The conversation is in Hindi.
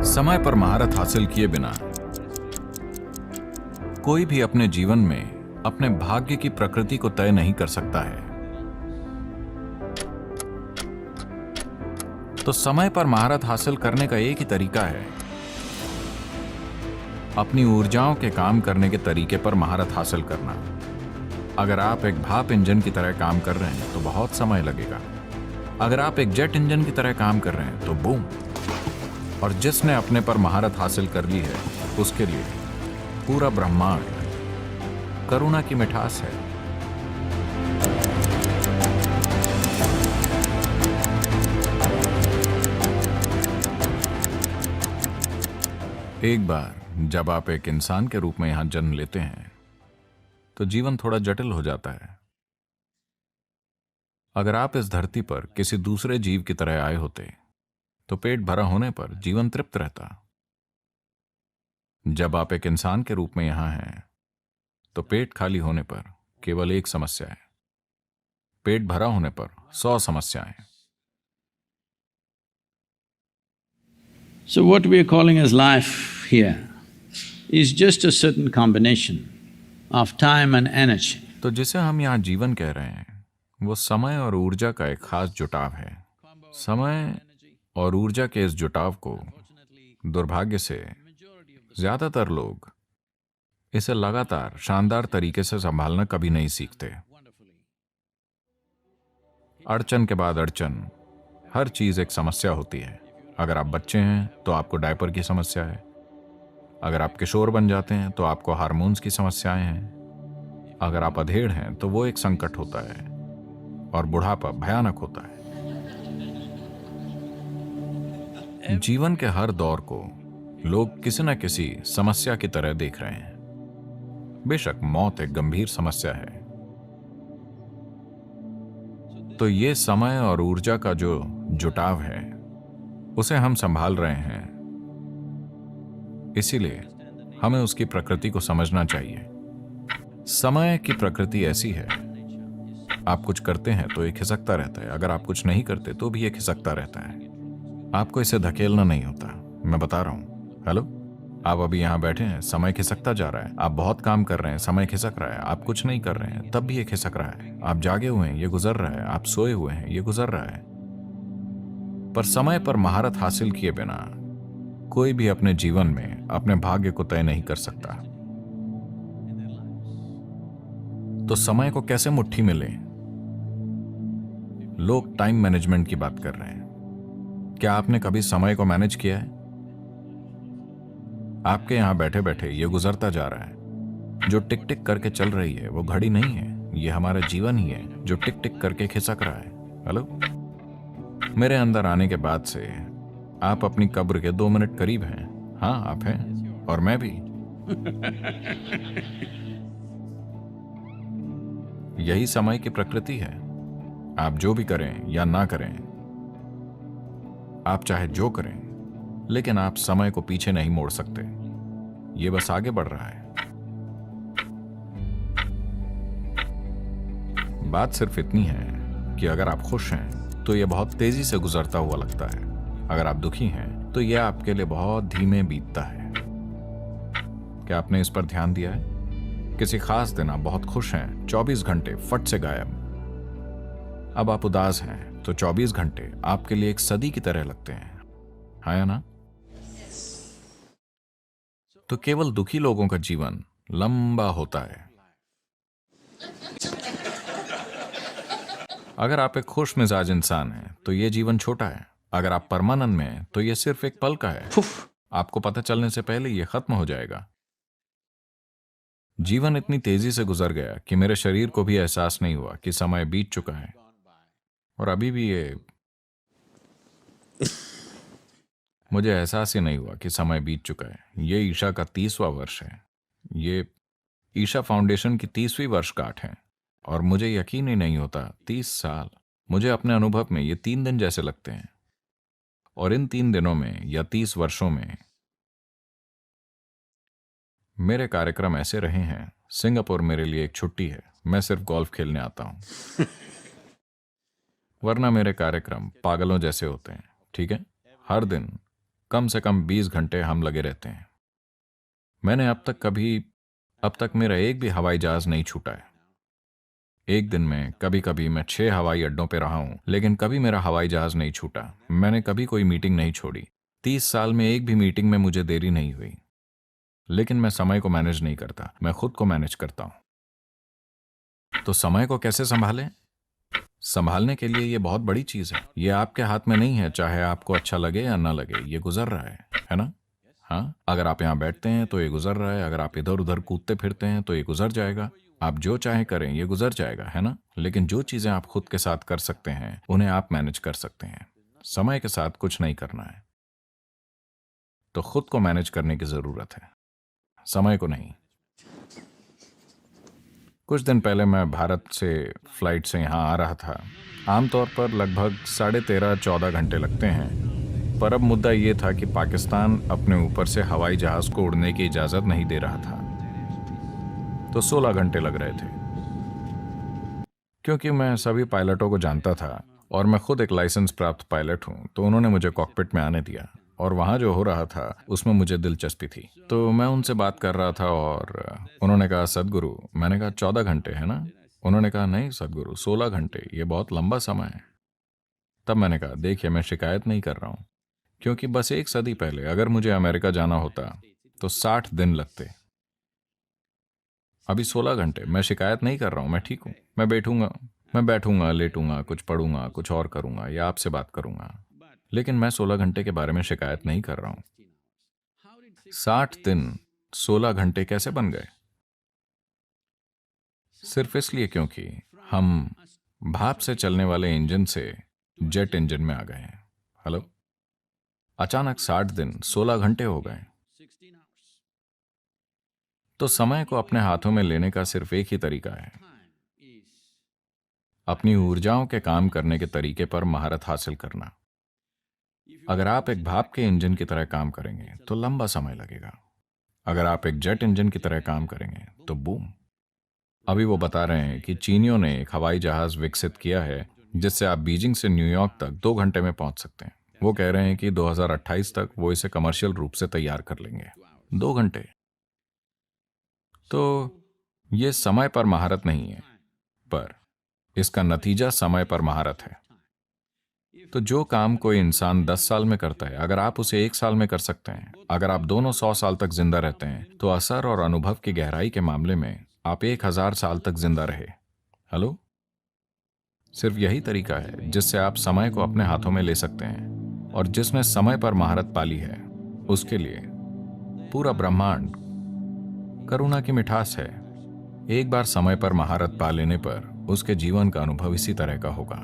समय पर महारत हासिल किए बिना कोई भी अपने जीवन में अपने भाग्य की प्रकृति को तय नहीं कर सकता है। तो समय पर महारत हासिल करने का एक ही तरीका है, अपनी ऊर्जाओं के काम करने के तरीके पर महारत हासिल करना। अगर आप एक भाप इंजन की तरह काम कर रहे हैं तो बहुत समय लगेगा। अगर आप एक जेट इंजन की तरह काम कर रहे हैं तो बूम। और जिसने अपने पर महारत हासिल कर ली है उसके लिए पूरा ब्रह्मांड करुणा की मिठास है। एक बार जब आप एक इंसान के रूप में यहां जन्म लेते हैं तो जीवन थोड़ा जटिल हो जाता है। अगर आप इस धरती पर किसी दूसरे जीव की तरह आए होते तो पेट भरा होने पर जीवन तृप्त रहता। जब आप एक इंसान के रूप में यहां हैं तो पेट खाली होने पर केवल एक समस्या है, पेट भरा होने पर 100 समस्याएं। So what we are calling as life here is just a certain combination of time and energy. तो जिसे हम यहां जीवन कह रहे हैं वो समय और ऊर्जा का एक खास जुटाव है। समय और ऊर्जा के इस जुटाव को दुर्भाग्य से ज्यादातर लोग इसे लगातार शानदार तरीके से संभालना कभी नहीं सीखते। अड़चन के बाद अड़चन, हर चीज एक समस्या होती है। अगर आप बच्चे हैं तो आपको डायपर की समस्या है, अगर आप किशोर बन जाते हैं तो आपको हार्मोन्स की समस्याएं हैं, अगर आप अधेड़ हैं तो वो एक संकट होता है, और बुढ़ापा भयानक होता है। जीवन के हर दौर को लोग किसी न किसी समस्या की तरह देख रहे हैं। बेशक मौत एक गंभीर समस्या है। तो ये समय और ऊर्जा का जो जुटाव है उसे हम संभाल रहे हैं, इसीलिए हमें उसकी प्रकृति को समझना चाहिए। समय की प्रकृति ऐसी है, आप कुछ करते हैं तो ये खिसकता रहता है, अगर आप कुछ नहीं करते तो भी ये खिसकता रहता है। आपको इसे धकेलना नहीं होता, मैं बता रहा हूं। हेलो, आप अभी यहां बैठे हैं, समय खिसकता जा रहा है। आप बहुत काम कर रहे हैं, समय खिसक रहा है। आप कुछ नहीं कर रहे हैं तब भी ये खिसक रहा है। आप जागे हुए हैं, ये गुजर रहा है। आप सोए हुए हैं, ये गुजर रहा है। पर समय पर महारत हासिल किए बिना कोई भी अपने जीवन में अपने भाग्य को तय नहीं कर सकता। तो समय को कैसे मुट्ठी में लें? लोग टाइम मैनेजमेंट की बात कर रहे हैं। क्या आपने कभी समय को मैनेज किया है? आपके यहां बैठे बैठे ये गुजरता जा रहा है। जो टिक टिक करके चल रही है वो घड़ी नहीं है, ये हमारा जीवन ही है जो टिक टिक करके खिसक रहा है। हेलो, मेरे अंदर आने के बाद से आप अपनी कब्र के 2 मिनट करीब हैं। हाँ, आप हैं और मैं भी। यही समय की प्रकृति है। आप जो भी करें या ना करें, आप चाहे जो करें, लेकिन आप समय को पीछे नहीं मोड़ सकते। ये बस आगे बढ़ रहा है। बात सिर्फ इतनी है कि अगर आप खुश हैं तो यह बहुत तेजी से गुजरता हुआ लगता है। अगर आप दुखी हैं तो यह आपके लिए बहुत धीमे बीतता है। क्या आपने इस पर ध्यान दिया है? किसी खास दिन आप बहुत खुश हैं, 24 घंटे फट से गायब। अब आप उदास हैं तो 24 घंटे आपके लिए एक सदी की तरह लगते हैं, हाँ या ना? तो केवल दुखी लोगों का जीवन लंबा होता है। अगर आप एक खुश मिजाज इंसान हैं तो यह जीवन छोटा है। अगर आप परमानंद में हैं तो यह सिर्फ एक पल का है। आपको पता चलने से पहले यह खत्म हो जाएगा। जीवन इतनी तेजी से गुजर गया कि मेरे शरीर को भी एहसास नहीं हुआ कि समय बीत चुका है, और अभी भी मुझे एहसास ही नहीं हुआ कि समय बीत चुका है। ये ईशा का 30वां वर्ष है। ये ईशा फाउंडेशन की 30वीं वर्षगांठ है, और मुझे यकीन ही नहीं होता 30 साल। मुझे अपने अनुभव में ये 3 दिन जैसे लगते हैं, और इन 3 दिनों में या 30 वर्षों में मेरे कार्यक्रम ऐसे रहे हैं। सिंगापुर मेरे लिए एक छुट्टी है, मैं सिर्फ गोल्फ खेलने आता हूं। वरना मेरे कार्यक्रम पागलों जैसे होते हैं, ठीक है? हर दिन कम से कम 20 घंटे हम लगे रहते हैं। मैंने अब तक मेरा एक भी हवाई जहाज नहीं छूटा है। एक दिन में कभी कभी मैं 6 हवाई अड्डों पे रहा हूं, लेकिन कभी मेरा हवाई जहाज नहीं छूटा। मैंने कभी कोई मीटिंग नहीं छोड़ी। 30 साल में एक भी मीटिंग में मुझे देरी नहीं हुई। लेकिन मैं समय को मैनेज नहीं करता, मैं खुद को मैनेज करता हूं। तो समय को कैसे संभालें? संभालने के लिए ये बहुत बड़ी चीज है। ये आपके हाथ में नहीं है, चाहे आपको अच्छा लगे या ना लगे, ये गुजर रहा है ना? हाँ, अगर आप यहाँ बैठते हैं तो ये गुजर रहा है, अगर आप इधर उधर कूदते फिरते हैं तो ये गुजर जाएगा। आप जो चाहे करें, ये गुजर जाएगा, है ना? लेकिन जो चीजें आप खुद के साथ कर सकते हैं उन्हें आप मैनेज कर सकते हैं। समय के साथ कुछ नहीं करना है, तो खुद को मैनेज करने की जरूरत है, समय को नहीं। कुछ दिन पहले मैं भारत से फ्लाइट से यहाँ आ रहा था। आमतौर पर लगभग 13.5-14 घंटे लगते हैं, पर अब मुद्दा ये था कि पाकिस्तान अपने ऊपर से हवाई जहाज को उड़ने की इजाज़त नहीं दे रहा था, तो 16 घंटे लग रहे थे। क्योंकि मैं सभी पायलटों को जानता था और मैं खुद एक लाइसेंस प्राप्त पायलट हूँ, तो उन्होंने मुझे कॉकपिट में आने दिया और वहाँ जो हो रहा था उसमें मुझे दिलचस्पी थी। तो मैं उनसे बात कर रहा था और उन्होंने कहा, सदगुरु। मैंने कहा 14 घंटे है ना? उन्होंने कहा, नहीं सदगुरु, 16 घंटे, ये बहुत लंबा समय है। तब मैंने कहा, देखिए मैं शिकायत नहीं कर रहा हूँ, क्योंकि बस 1 सदी पहले अगर मुझे अमेरिका जाना होता तो 60 दिन लगते। अभी 16 घंटे। मैं शिकायत नहीं कर रहा हूँ, मैं ठीक हूँ। मैं बैठूंगा, लेटूंगा, कुछ पढ़ूंगा, कुछ और करूंगा या आपसे बात करूंगा, लेकिन मैं 16 घंटे के बारे में शिकायत नहीं कर रहा हूं। 60 दिन 16 घंटे कैसे बन गए? सिर्फ इसलिए क्योंकि हम भाप से चलने वाले इंजन से जेट इंजन में आ गए हैं। हेलो, अचानक 60 दिन 16 घंटे हो गए। तो समय को अपने हाथों में लेने का सिर्फ एक ही तरीका है, अपनी ऊर्जाओं के काम करने के तरीके पर महारत हासिल करना। अगर आप एक भाप के इंजन की तरह काम करेंगे तो लंबा समय लगेगा। अगर आप एक जेट इंजन की तरह काम करेंगे तो बूम। अभी वो बता रहे हैं कि चीनियों ने एक हवाई जहाज विकसित किया है जिससे आप बीजिंग से न्यूयॉर्क तक 2 घंटे में पहुंच सकते हैं। वो कह रहे हैं कि 2028 तक वो इसे कमर्शियल रूप से तैयार कर लेंगे। 2 घंटे। तो ये समय पर महारत नहीं है, पर इसका नतीजा समय पर महारत है। तो जो काम कोई इंसान 10 साल में करता है, अगर आप उसे 1 साल में कर सकते हैं, अगर आप दोनों 100 साल तक जिंदा रहते हैं, तो असर और अनुभव की गहराई के मामले में आप 1000 साल तक जिंदा रहे। हेलो, सिर्फ यही तरीका है जिससे आप समय को अपने हाथों में ले सकते हैं, और जिसने समय पर महारत पाली है उसके लिए पूरा ब्रह्मांड करुणा की मिठास है। एक बार समय पर महारत पा लेने पर उसके जीवन का अनुभव इसी तरह का होगा।